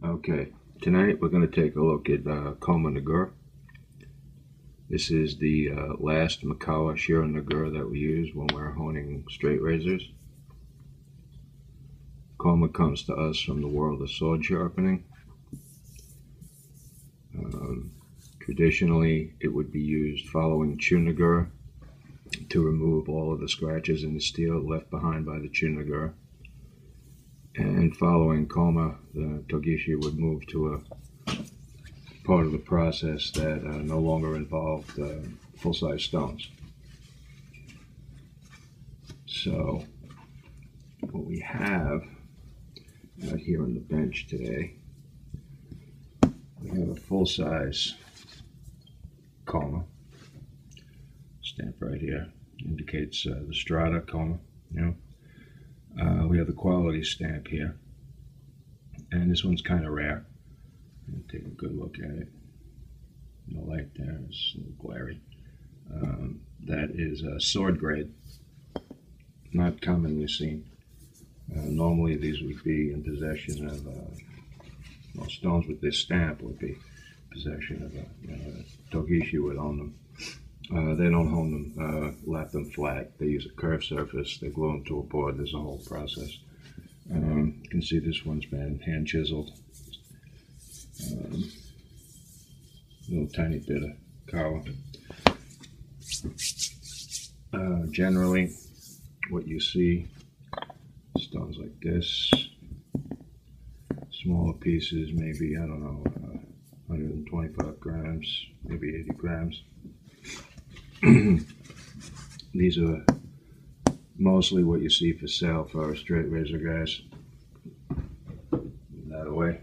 Okay, tonight we're going to take a look at Koma Nagura. This is the last Mikawa Shiro Nagura that we use when we're honing straight razors. Koma comes to us from the world of sword sharpening. Traditionally, it would be used following Nagura to remove all of the scratches in the steel left behind by the Nagura. And following Koma, the Togishi would move to a part of the process that no longer involved full-size stones. So what we have out here on the bench today, we have a full-size Koma stamp right here. Indicates the Strata Koma, we have the quality stamp here, and this one's kind of rare. Take a good look at it. The light there is a little glary. That is a sword grade, not commonly seen. Normally these would be in possession of, stones with this stamp would be possession of a Togishi would own them. They don't hone them, lap them flat. They use a curved surface. They glue them to a board. There's a whole process. You can see this one's been hand chiseled. Little tiny bit of kawa. Generally, what you see, stones like this, smaller pieces, maybe, 125 grams, maybe 80 grams. These are mostly what you see for sale for straight razor guys. That away.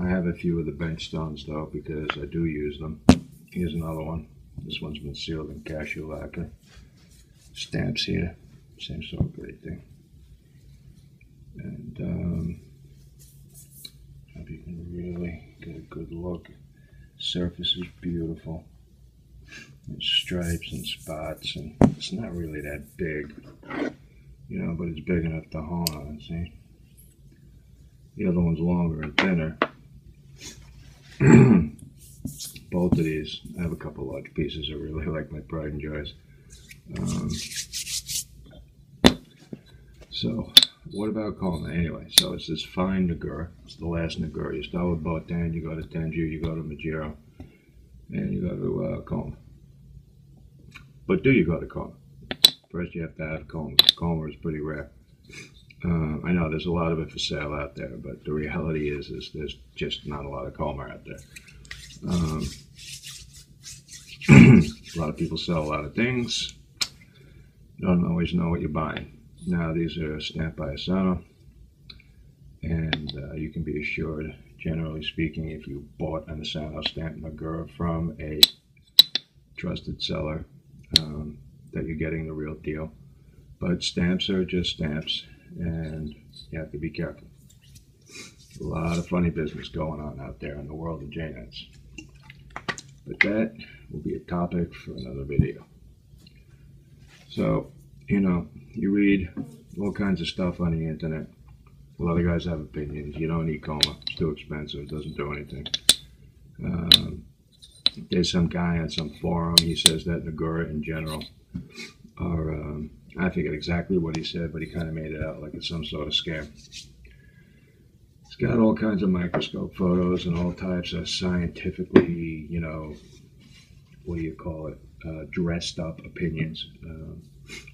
I have a few of the bench stones though because I do use them. Here's another one. This one's been sealed in cashew lacquer. Stamps here, same sort of great thing. And hope you can really get a good look. Surface is beautiful. There's stripes and spots, and it's not really that big, but it's big enough to hone on, see? The other one's longer and thinner. Both of these, I have a couple large pieces I really like, my pride and joys. So, what about Koma? Anyway, so it's this fine Nagura. It's the last Nagura. You start with Botan, you go to Tenju, you go to Majiro, and you go to Koma. But do you go to Koma? First you have to have Koma. Koma is pretty rare. I know there's a lot of it for sale out there, but the reality is there's just not a lot of Koma out there. A lot of people sell a lot of things. Don't always know what you're buying. Now these are stamped by Asano, and you can be assured, generally speaking, if you bought an Asano stamped Nagura from a trusted seller, that you're getting the real deal. But stamps are just stamps, and you have to be careful. A lot of funny business going on out there in the world of J-nets. But that will be a topic for another video. So, you read all kinds of stuff on the internet. A lot of guys have opinions. You don't need Koma. It's too expensive. It doesn't do anything. There's some guy on some forum, he says that Nagura in general are, I forget exactly what he said, but he kind of made it out like it's some sort of scam. It's got all kinds of microscope photos and all types of scientifically, dressed up opinions,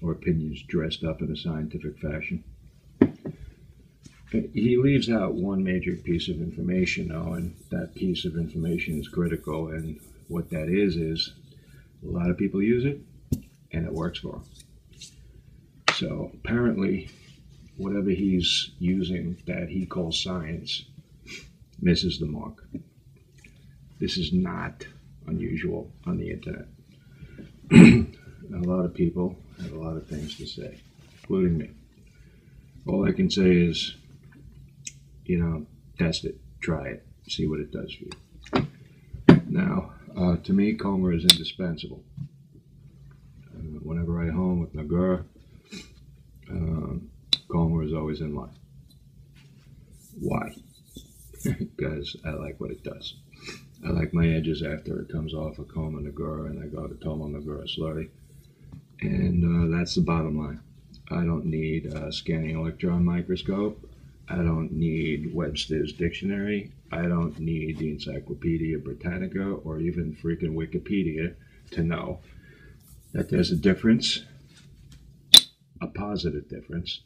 or opinions dressed up in a scientific fashion. He leaves out one major piece of information, though, and that piece of information is critical, and what that is a lot of people use it, and it works for them. So apparently, whatever he's using that he calls science misses the mark. This is not unusual on the internet. A lot of people have a lot of things to say, including me. All I can say is, test it, try it, see what it does for you. Now, to me, Koma is indispensable. Whenever I home with Nagura, Koma is always in line. Why? because I like what it does. I like my edges after it comes off a Koma Nagura and I go to Koma Nagura slurry. And that's the bottom line. I don't need a scanning electron microscope. I don't need Webster's dictionary. I don't need the Encyclopedia Britannica or even freaking Wikipedia to know that there's a difference, a positive difference,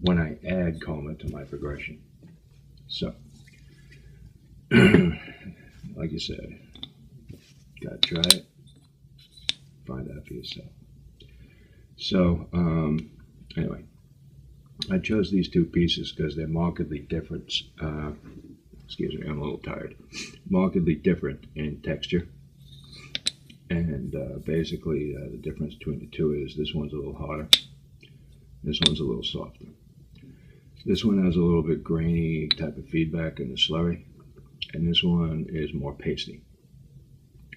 when I add Koma to my progression. So, like you said, gotta try it, find out for yourself. So, anyway, I chose these two pieces because they're markedly different. Excuse me, I'm a little tired. Markedly different in texture. And basically, the difference between the two is this one's a little harder. This one's a little softer. This one has a little bit grainy type of feedback in the slurry. And this one is more pasty.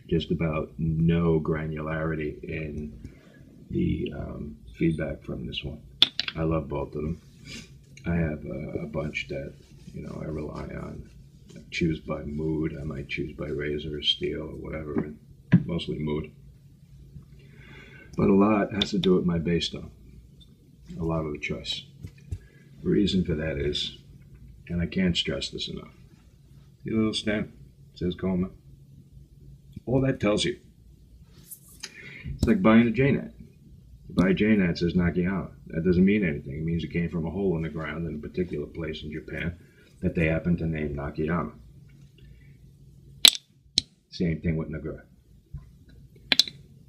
Just about no granularity in the feedback from this one. I love both of them. I have a bunch that, you know, I rely on. I choose by mood. I might choose by razor or steel or whatever, and mostly mood. But a lot has to do with my base tone. A lot of the choice. The reason for that is, and I can't stress this enough, the little stamp says Koma. All that tells you. It's like buying a J-Net. You buy a J-Net that says Nakayama. That doesn't mean anything. It means it came from a hole in the ground in a particular place in Japan that they happen to name Nakayama. Same thing with Nagura.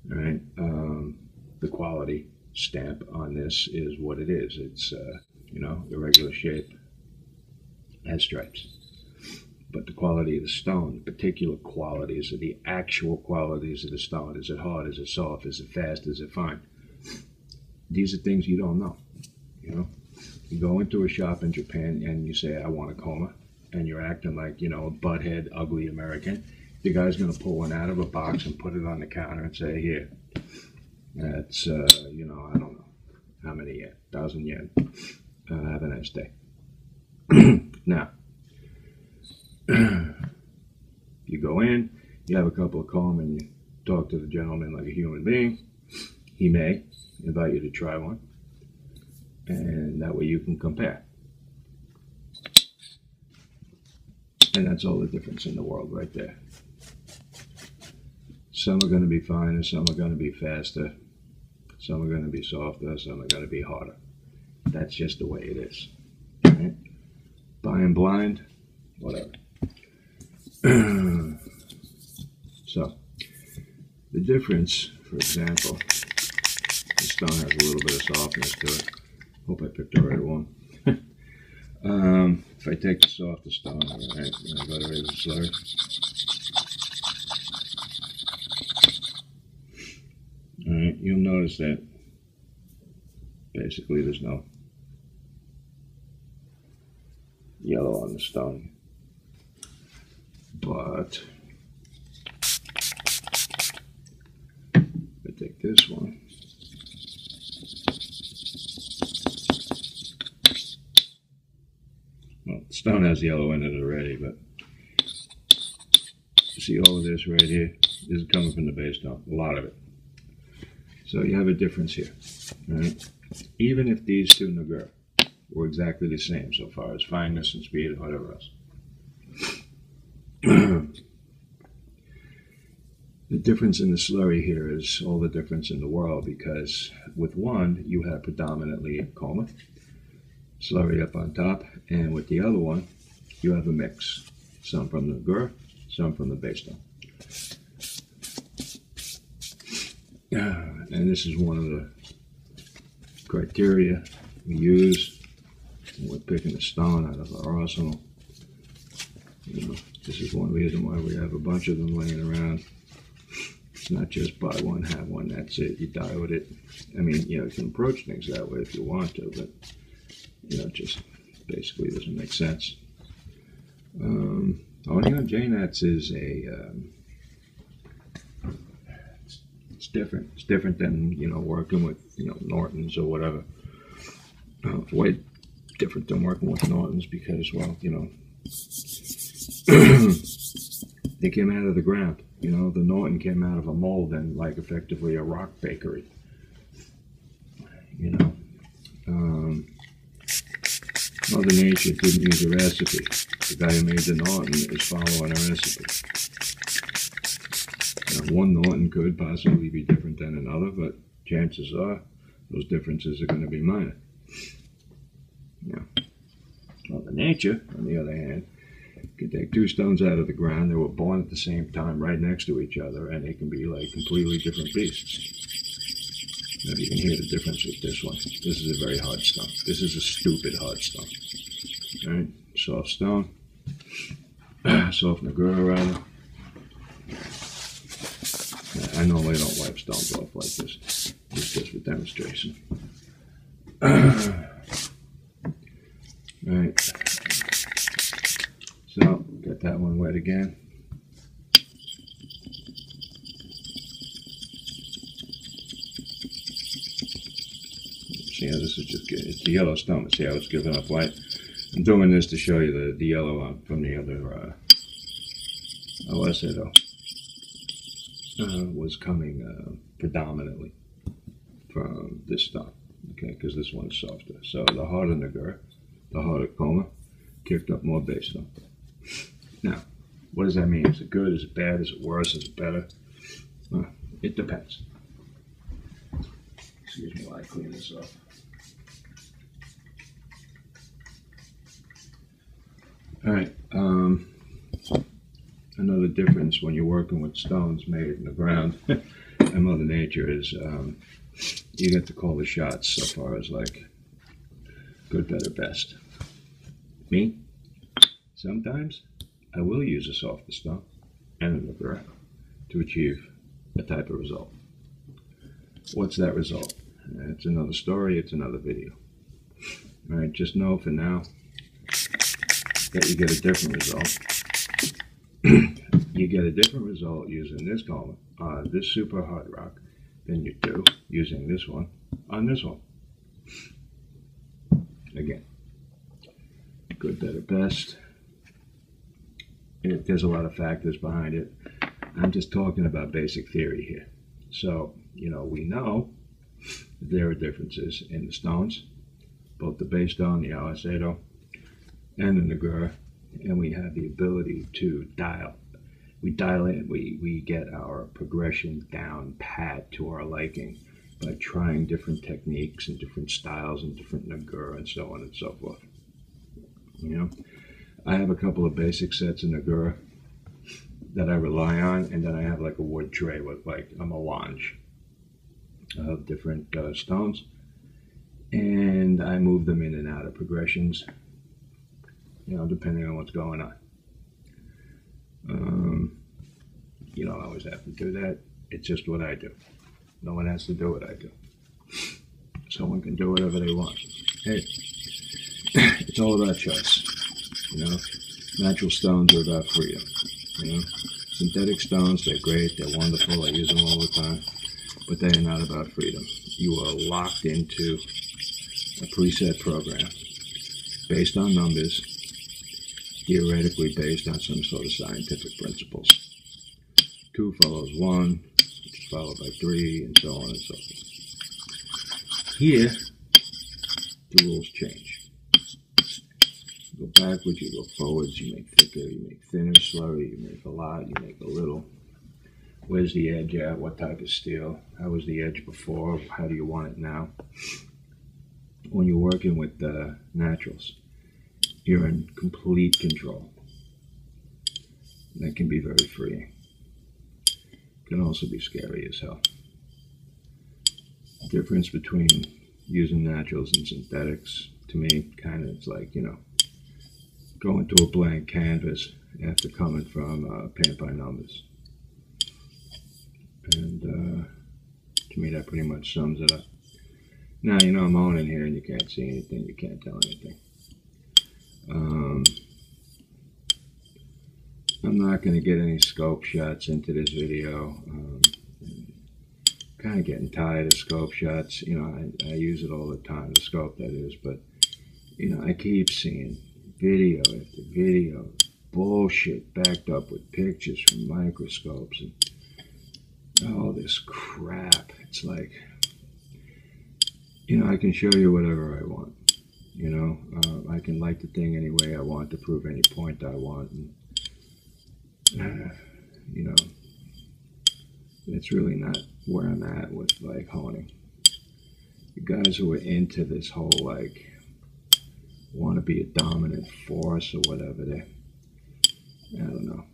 All right. The quality stamp on this is what it is. It's, you know, irregular shape, has stripes. But the quality of the stone, the particular qualities of the actual qualities of the stone, is it hard, is it soft, is it fast, is it fine? These are things you don't know, you know. You go into a shop in Japan and you say, I want a Koma, and you're acting like, you know, a butthead, ugly American. The guy's going to pull one out of a box and put it on the counter and say, here, that's, you know, I don't know how many yen, 1,000 yen. Have a nice day. Now, you go in, you have a couple of Koma, and you talk to the gentleman like a human being. He may invite you to try one, and that way you can compare. And that's all the difference in the world right there. Some are going to be finer, some are going to be faster, some are going to be softer, some are going to be harder. That's just the way it is. Right? Buying blind, whatever. So, the difference, for example, the stone has a little bit of softness to it. Hope I picked the right one. If I take the softer stone, right, and I go to razor slurry. Alright, you'll notice that basically there's no yellow on the stone. But if I take this one, well, the stone has yellow in it already, but you see all of this right here? This is coming from the base stone, a lot of it. So you have a difference here, right? Even if these two Nagura were exactly the same so far as fineness and speed and whatever else. The difference in the slurry here is all the difference in the world, because with one you have predominantly Koma slurry up on top, and with the other one you have a mix, some from the Nagura, some from the base stone. And this is one of the criteria we use when we're picking a stone out of our arsenal. You know, this is one reason why we have a bunch of them laying around. It's not just buy one, have one, that's it, you die with it. I mean, you know, you can approach things that way if you want to, but, you know, it just basically doesn't make sense. Owning on J-Nets is it's different. It's different than, you know, working with, you know, Nortons or whatever. Way different than working with Nortons because, well, you know, They came out of the ground. You know, the Norton came out of a mold and like effectively a rock bakery. You know, Mother Nature didn't use a recipe. The guy who made the Norton is following a recipe. Now, one Norton could possibly be different than another, but chances are those differences are going to be minor. Now, Mother Nature, on the other hand, could take two stones out of the ground. They were born at the same time, right next to each other, and they can be like completely different beasts. Maybe you can hear the difference with this one. This is a very hard stone. This is a stupid hard stone. All right, soft stone, soft Nagura rather. I normally don't wipe stones off like this. It's just for demonstration. All right. So, got that one wet again. See how this is just getting, it's the yellow stone. See how it's giving up white? I'm doing this to show you the yellow from the other Aceto was coming predominantly from this stone. Okay, because this one is softer. So the harder Nagura, the harder Koma, kicked up more base stone. Now, what does that mean? Is it good? Is it bad? Is it worse? Is it better? Well, it depends. Excuse me while I clean this up. All right. Another difference when you're working with stones made in the ground and Mother Nature is you get to call the shots so far as like good, better, best. Me, sometimes I will use a softer stone and a Nagura to achieve a type of result. What's that result? It's another story, it's another video. All right, just know for now that you get a different result. You get a different result using this Koma, this super hard rock, than you do using this one on this one. Again, good, better, best. There's a lot of factors behind it. I'm just talking about basic theory here. So, you know, we know there are differences in the stones, both the base stone, the Aceto, and the Nagura, and we have the ability to dial. We dial in, we get our progression down pat to our liking by trying different techniques and different styles and different Nagura and so on and so forth. You know, I have a couple of basic sets of Nagura that I rely on, and then I have like a wood tray with like a melange of different stones, and I move them in and out of progressions, you know, depending on what's going on. You don't always have to do that. It's just what I do. No one has to do what I do. Someone can do whatever they want. Hey, it's all about choice. You know, natural stones are about freedom. You know, synthetic stones, they're great, they're wonderful, I use them all the time, but they are not about freedom. You are locked into a preset program based on numbers, theoretically based on some sort of scientific principles. 2 follows 1, which is followed by 3, and so on and so forth. Here, the rules change. You go backwards, you go forwards, you make thicker, you make thinner, slower, you make a lot, you make a little. Where's the edge at? What type of steel? How was the edge before? How do you want it now? When you're working with the naturals, you're in complete control. That can be very freeing. Can also be scary as hell. The difference between using naturals and synthetics, to me, kind of, it's like, you know, going to a blank canvas after coming from paint by numbers. And to me, that pretty much sums it up. Now, you know, I'm on in here and you can't see anything, you can't tell anything. I'm not going to get any scope shots into this video. Kind of getting tired of scope shots. You know, I use it all the time, the scope that is, but, you know, I keep seeing video after video, bullshit backed up with pictures from microscopes and all this crap. It's like, I can show you whatever I want. I can like the thing any way I want to prove any point I want. And, it's really not where I'm at with like honing. The guys who are into this whole like want to be a dominant force or whatever, I don't know.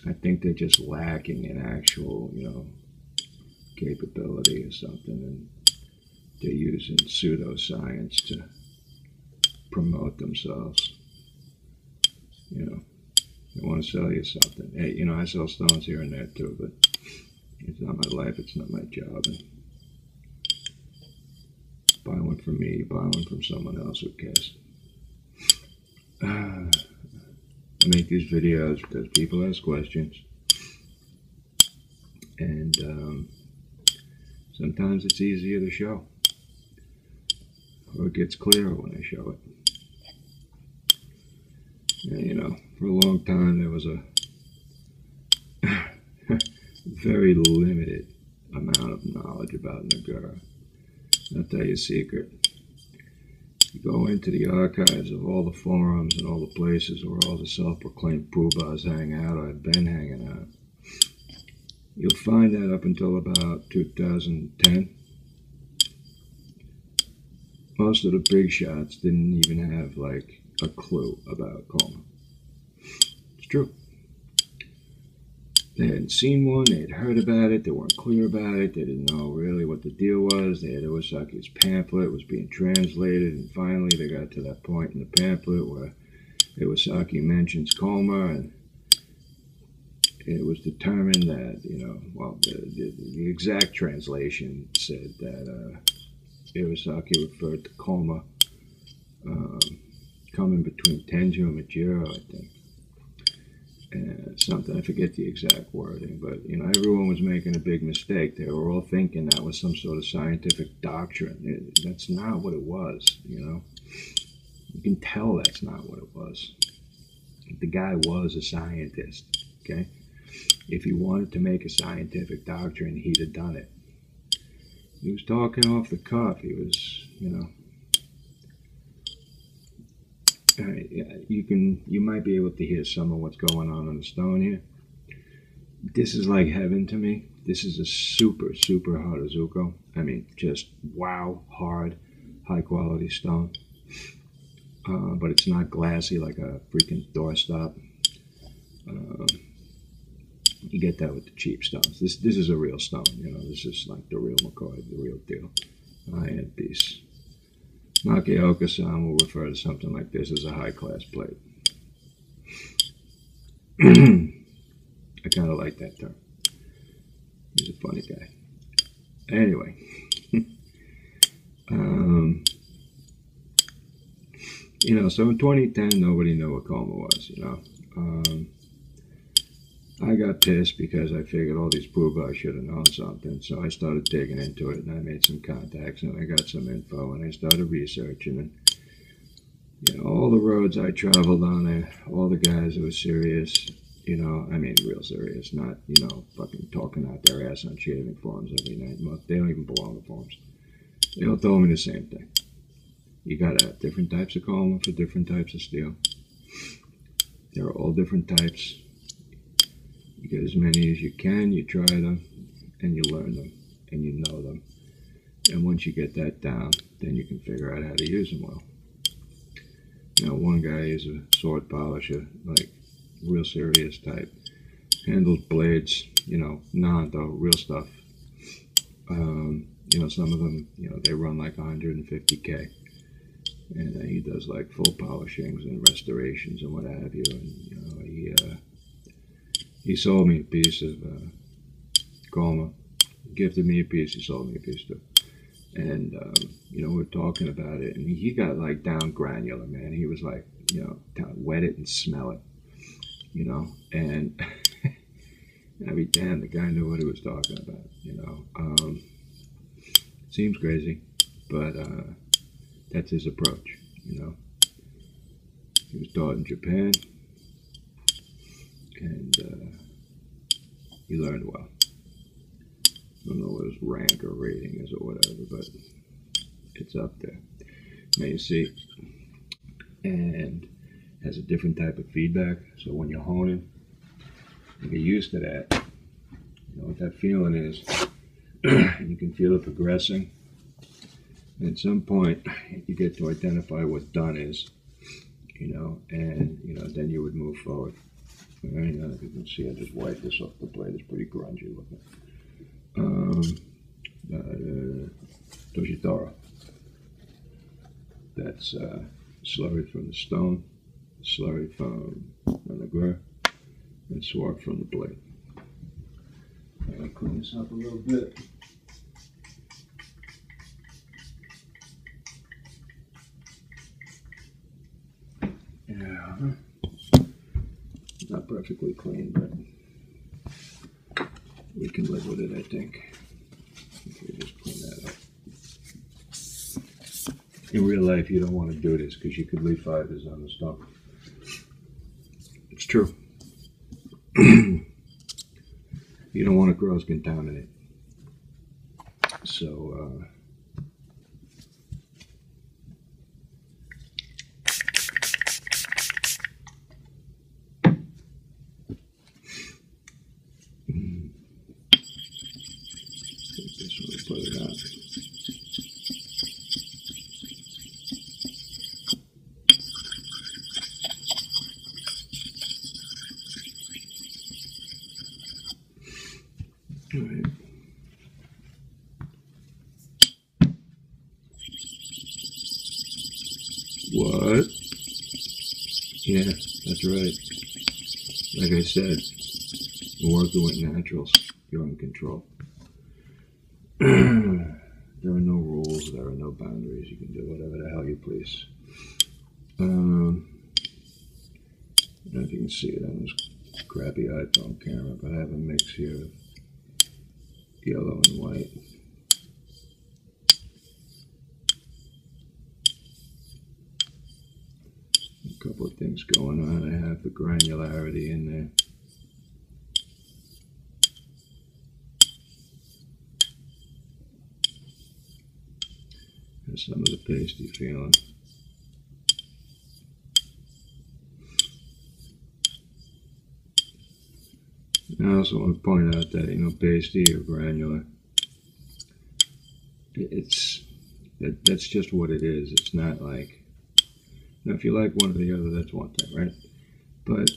I think they're just lacking in actual, capability or something, and they're using pseudoscience to promote themselves. They want to sell you something. Hey, I sell stones here and there too, but it's not my life, it's not my job. And buy one from me, you buy one from someone else, who cares? I make these videos because people ask questions, and sometimes it's easier to show, or it gets clearer when I show it. And, for a long time there was a very limited amount of knowledge about Nagura. I'll tell you a secret. You go into the archives of all the forums and all the places where all the self-proclaimed poobahs hang out or have been hanging out. You'll find that up until about 2010, most of the big shots didn't even have like a clue about Koma. It's true. They hadn't seen one, they had heard about it, they weren't clear about it, they didn't know really what the deal was. They had Iwasaki's pamphlet, was being translated, and finally they got to that point in the pamphlet where Iwasaki mentions Koma, and it was determined that, the exact translation said that Iwasaki referred to Koma coming between Tenjo and Majiro, I think. And something, I forget the exact wording, but everyone was making a big mistake. They were all thinking that was some sort of scientific doctrine. That's not what it was. You can tell that's not what it was. The guy was a scientist. Okay, if he wanted to make a scientific doctrine, he'd have done it. He was talking off the cuff. He was, you might be able to hear some of what's going on the stone here. This is like heaven to me. This is a super, super hard Azuko. I mean, just wow, hard, high quality stone. But it's not glassy like a freaking doorstop. You get that with the cheap stones. This is a real stone. This is like the real McCoy, the real deal. High-end piece. Nakeoka-san will refer to something like this as a high-class plate. I kind of like that term. He's a funny guy. Anyway. So in 2010, nobody knew what Koma was, I got pissed because I figured all these poobahs should have known something. So I started digging into it, and I made some contacts, and I got some info, and I started researching. And all the roads I traveled on there, all the guys who were serious, real serious, not fucking talking out their ass on shaving forums every night. They don't even belong to forums. They all told me the same thing. You gotta have different types of Koma for different types of steel. They're all different types. You get as many as you can, you try them, and you learn them, and you know them. And once you get that down, then you can figure out how to use them well. One guy is a sword polisher, like real serious type. Handles blades, Nando, real stuff. Some of them, they run like 150K. And he does like full polishings and restorations and what have you. And, he sold me a piece of Koma. Gifted me a piece, he sold me a piece too. And, we were talking about it, and he got like down granular, man. He was like, wet it and smell it, and I'd be damned, the guy knew what he was talking about, Seems crazy, but that's his approach, He was taught in Japan. and he learned well. I don't know what his rank or rating is or whatever, but it's up there. Now you see, and has a different type of feedback. So when you're honing, you get used to that. You know what that feeling is, and you can feel it progressing. And at some point, you get to identify what done is, you know, and then you would move forward. All right, if you can see, I just wiped this off the blade. It's pretty grungy looking. Toshitara. That's slurry from the stone, slurry from Nagura, and sword from the blade. I'm going to clean this up a little bit. Yeah, not perfectly clean, but we can live with it, I think. If we just clean that up. In real life, you don't want to do this because you could leave fibers on the stone. It's true. You don't want to cross-contaminate. So, this one, put it on. All right. What? Yeah, that's right. Like I said, you're working with naturals. You're in control. There are no rules. There are no boundaries. You can do whatever the hell you please. I don't know if you can see it on this crappy iPhone camera, but I have a mix here of yellow and white. A couple of things going on. I have the granularity in there. And some of the pasty feeling. I also want to point out that, pasty or granular, that's just what it is. It's not like, if you like one or the other, that's one thing, right? But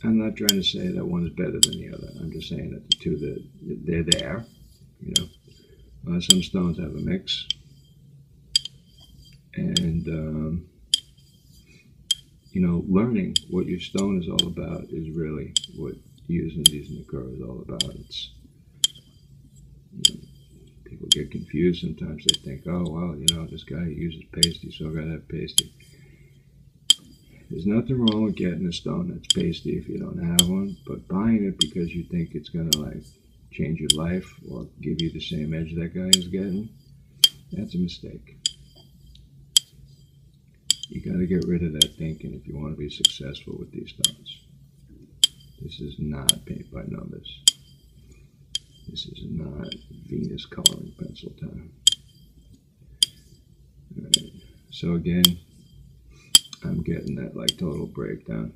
I'm not trying to say that one is better than the other. I'm just saying that the two, they're there, Some stones have a mix. And, learning what your stone is all about is really what using these Nagura is all about. It's, people get confused sometimes. They think, oh, well, this guy uses pasty, so I gotta have pasty. There's nothing wrong with getting a stone that's pasty if you don't have one, but buying it because you think it's gonna change your life or give you the same edge that guy is getting, that's a mistake. You gotta get rid of that thinking if you want to be successful with these stones. This is not paint by numbers. This is not Venus coloring pencil time. All right. So again, I'm getting that total breakdown.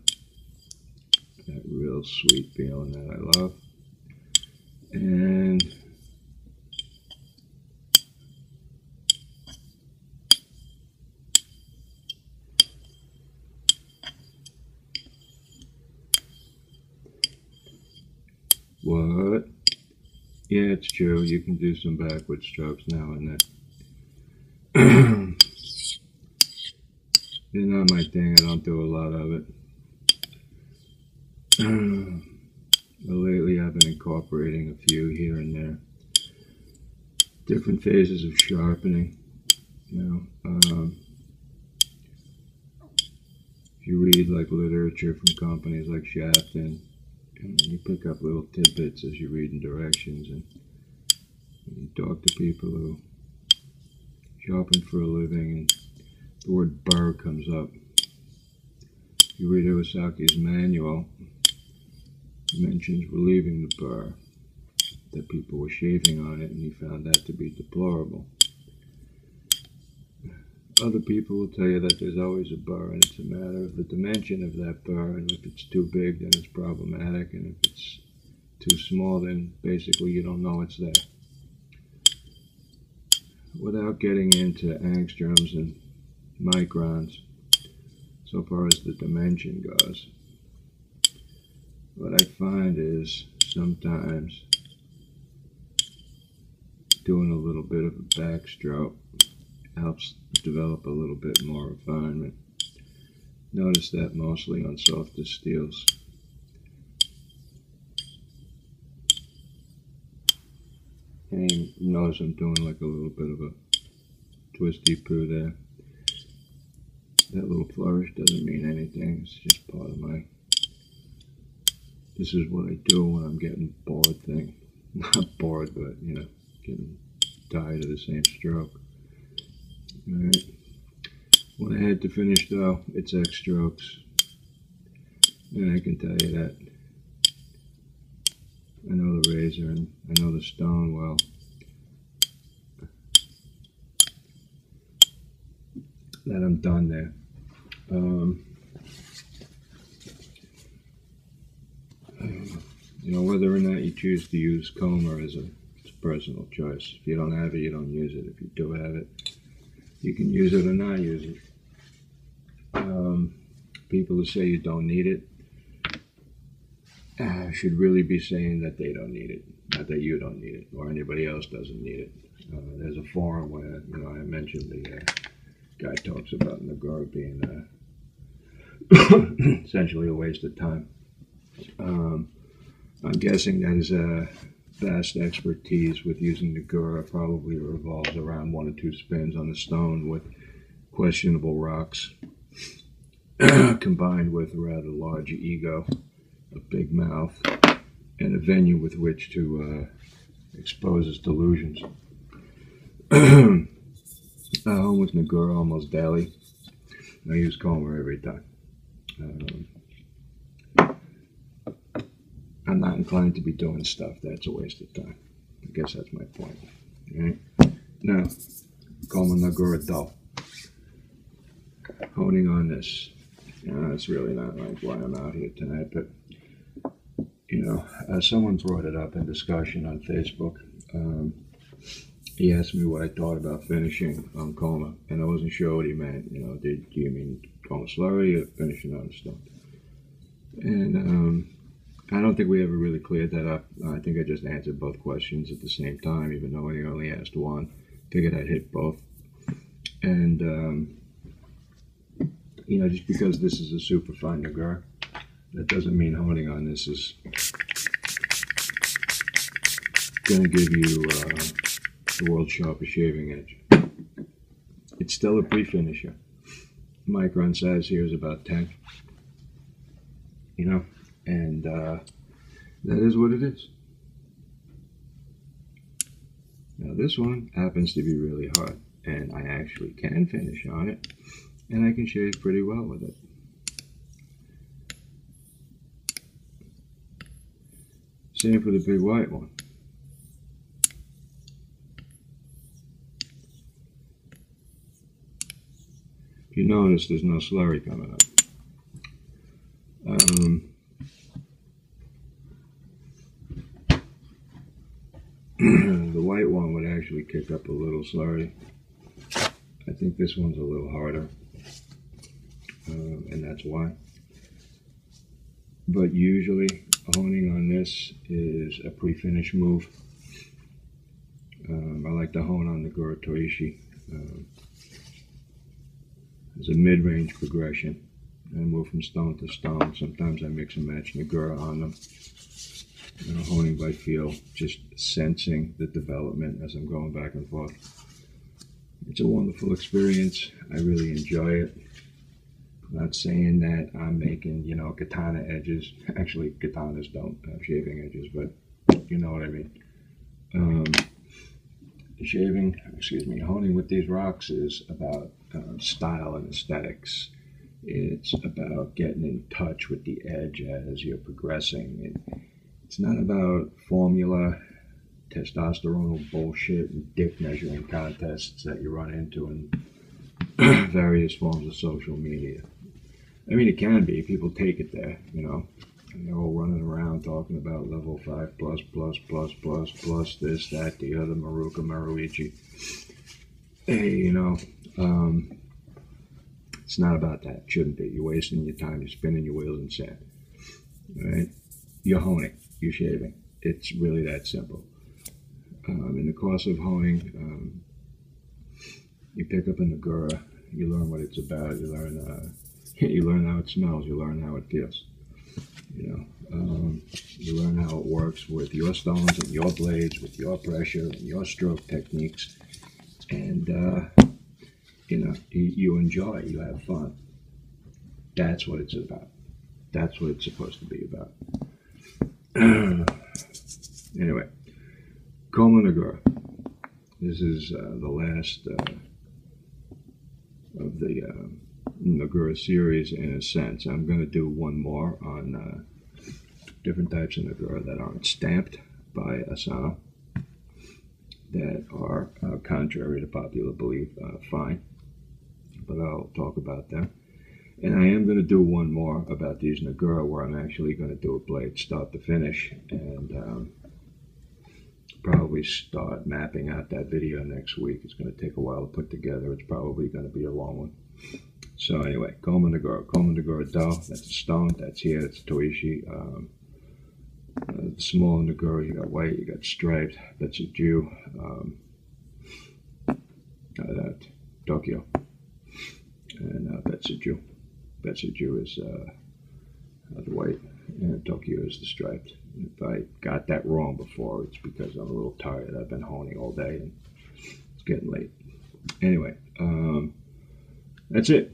That real sweet feeling that I love. And what? Yeah, it's true. You can do some backward strokes now and then. It's not my thing. I don't do a lot of it. But lately I've been incorporating a few here and there. Different phases of sharpening. If you read literature from companies like Shafton, you pick up little tidbits as you read in directions, and you talk to people who sharpen for a living, and the word burr comes up. If you read Iwasaki's manual, Dimensions relieving the burr, that people were shaving on it, and he found that to be deplorable. Other people will tell you that there's always a burr, and it's a matter of the dimension of that burr, and if it's too big, then it's problematic, and if it's too small, then basically you don't know it's there. Without getting into angstroms and microns, so far as the dimension goes, what I find is sometimes doing a little bit of a backstroke helps develop a little bit more refinement. Notice that mostly on softer steels. And you notice I'm doing like a little bit of a twisty poo there. That little flourish doesn't mean anything, it's just part of my, this is what I do when I'm getting bored thing. Not bored, but you know, getting tired of the same stroke. Alright. When I had to finish though, it's X strokes. And I can tell you that I know the razor and I know the stone well. That I'm done there. You know, whether or not you choose to use Koma it's a personal choice. If you don't have it, you don't use it. If you do have it, you can use it or not use it. People who say you don't need it should really be saying that they don't need it, not that you don't need it or anybody else doesn't need it. There's a forum where, you know, I mentioned the guy talks about Nagura being essentially a waste of time. I'm guessing that his vast expertise with using Nagura probably revolves around 1 or 2 spins on the stone with questionable rocks, combined with a rather large ego, a big mouth, and a venue with which to expose his delusions. Home with Nagura almost daily. I use Koma every time. I'm not inclined to be doing stuff that's a waste of time. I guess that's my point. Right? Now, Koma Nagura dull. Honing on this. It's really not like why I'm out here tonight, but you know, someone brought it up in discussion on Facebook. He asked me what I thought about finishing on Koma, and I wasn't sure what he meant. You know, do you mean Koma slurry or finishing on the stone? And I don't think we ever really cleared that up. I think I just answered both questions at the same time, even though he only asked one. Figured I'd hit both. And you know, just because this is a super fine Nagura, that doesn't mean honing on this is going to give you the world's sharpest shaving edge. It's still a pre-finisher. Micron size here is about 10. You know, and that is what it is. Now this one happens to be really hard, and I actually can finish on it, and I can shave pretty well with it. Same for the big white one. If you notice, there's no slurry coming up. The white one would actually kick up a little slurry. I think this one's a little harder, and that's why. But usually, honing on this is a pre-finish move. I like to hone on the Nagura Toishi. It's a mid-range progression. I move from stone to stone. Sometimes I mix and match Nagura on them. You know, honing by feel, just sensing the development as I'm going back and forth. It's a wonderful experience. I really enjoy it. I'm not saying that I'm making, you know, katana edges. Actually, katanas don't have shaving edges, but you know what I mean. Honing with these rocks is about style and aesthetics. It's about getting in touch with the edge as you're progressing. It's not about formula, testosterone bullshit, and dick measuring contests that you run into in various forms of social media. I mean, it can be. People take it there, and they're all running around talking about level 5 plus, plus, plus, plus, plus, this, that, the other, Maruka, Maruichi. Hey, it's not about that. It shouldn't be. You're wasting your time. You're spinning your wheels in sand. All right? You're honing. You're shaving. It's really that simple. In the course of honing, you pick up a Nagura. You learn what it's about. You learn how it smells. You learn how it feels. You learn how it works with your stones and your blades, with your pressure and your stroke techniques, and you enjoy. You have fun. That's what it's about. That's what it's supposed to be about. Anyway, Koma Nagura. This is the last of the Nagura series in a sense. I'm going to do one more on different types of Nagura that aren't stamped by Asano, that are contrary to popular belief, fine, but I'll talk about them. And I am going to do one more about these Nagura where I'm actually going to do a blade start to finish, and probably start mapping out that video next week. It's going to take a while to put together. It's probably going to be a long one. So anyway, Koma Nagura. Koma Nagura Do, that's a stone. That's here, that's Toishi. The small Nagura, you got white, you got striped. That's a Jew. That Tokyo. And that's a Jew. That's a Jew is the white, and Tokyo is the striped. If I got that wrong before, it's because I'm a little tired. I've been honing all day and it's getting late. Anyway, that's it.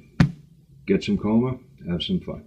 Get some Koma, have some fun.